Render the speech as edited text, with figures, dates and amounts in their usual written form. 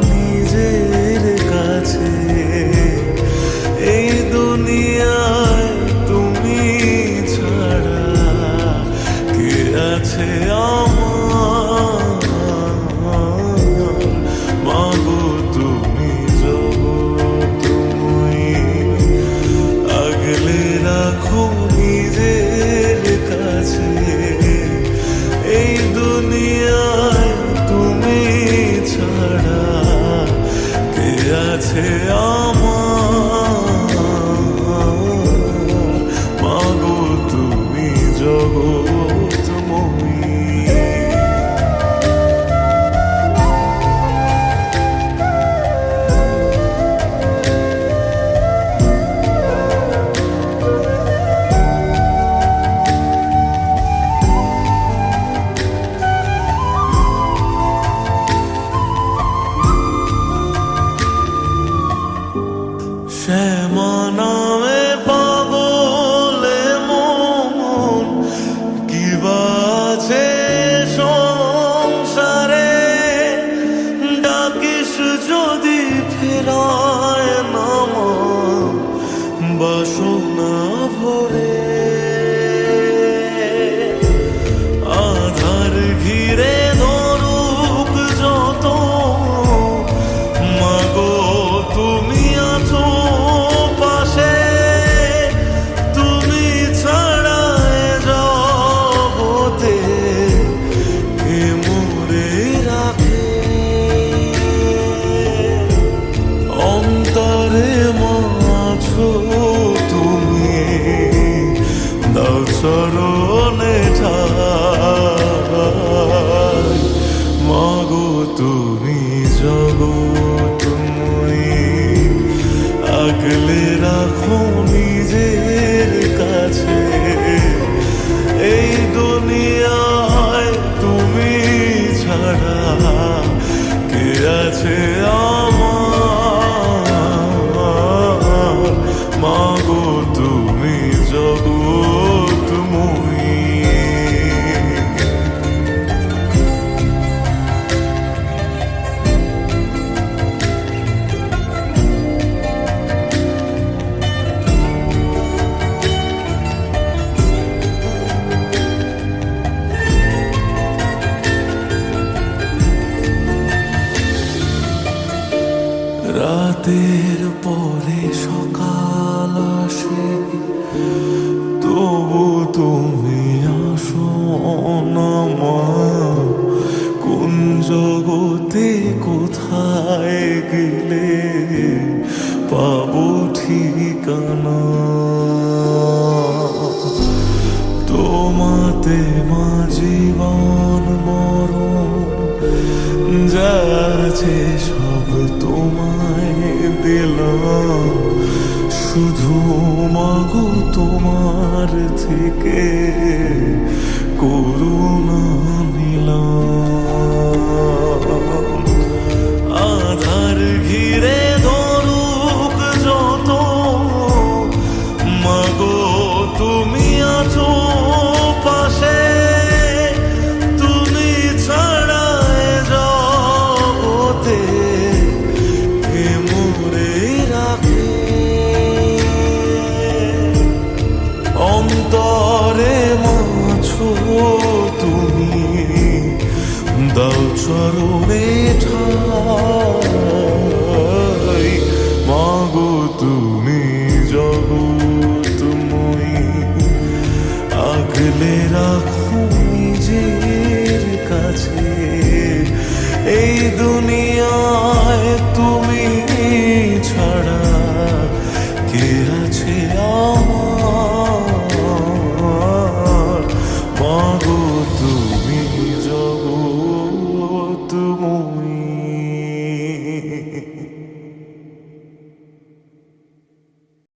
নিজের কাছে। এই দুনিয়ায় তুমি ছাড়া কে আছে আমার? মাগো তুমি জগৎময়ী, আগলে রাখো নিজের কাছে। এই দুনিয়ায় তুমি ছাড়া কে আছে আমার? মাগো তুমি জগৎময়ী। শ্যামা নামে পাগলে মন কি বাজে সংসারে, ডাকিস যদি ফেরায় নামা বাসনা ভরে। আধার ঘিরে ধরুক যত, মাগো তুমি আছো পাশে। তুমি ছাড়া এ জগতে কে মোরে রাখে? অন্তরে মাছো তুমি, দাও চরণে ঠাই। মাগো তুমি জগৎময়ী, আগলে রাখো নিজের কাছে। এই দুনিয়ায় তুমি ছাড়া কে আছে আমার? মাগো তুমি জগৎময়ী। রাতের পরে সকাল আসে, তবু তুমি আসো না মা। কোন জগতে কোথায় গেলে পাবো ঠিকানা? তোমাতে মা জীবন মরণ যা আছে সব তোমায় দিলাম। শুধু মাগো তোমার থেকে করুণা নিলাম। আধার ঘিরে ধরুক যত, মাগো তুমি আছো পাশে। তুমি ছাড়া এ জগতে কে মোরে রাখে? অন্তরে মাছো তুমি, দাও চরণে ঠাই। মাগো তুমি জগৎময়ী, আগলে রাখো নিজের কাছে। এই দুনিয়ায় তুমি ছাড়া কে আছে আমার? মাগো তুমি জগৎময়ী।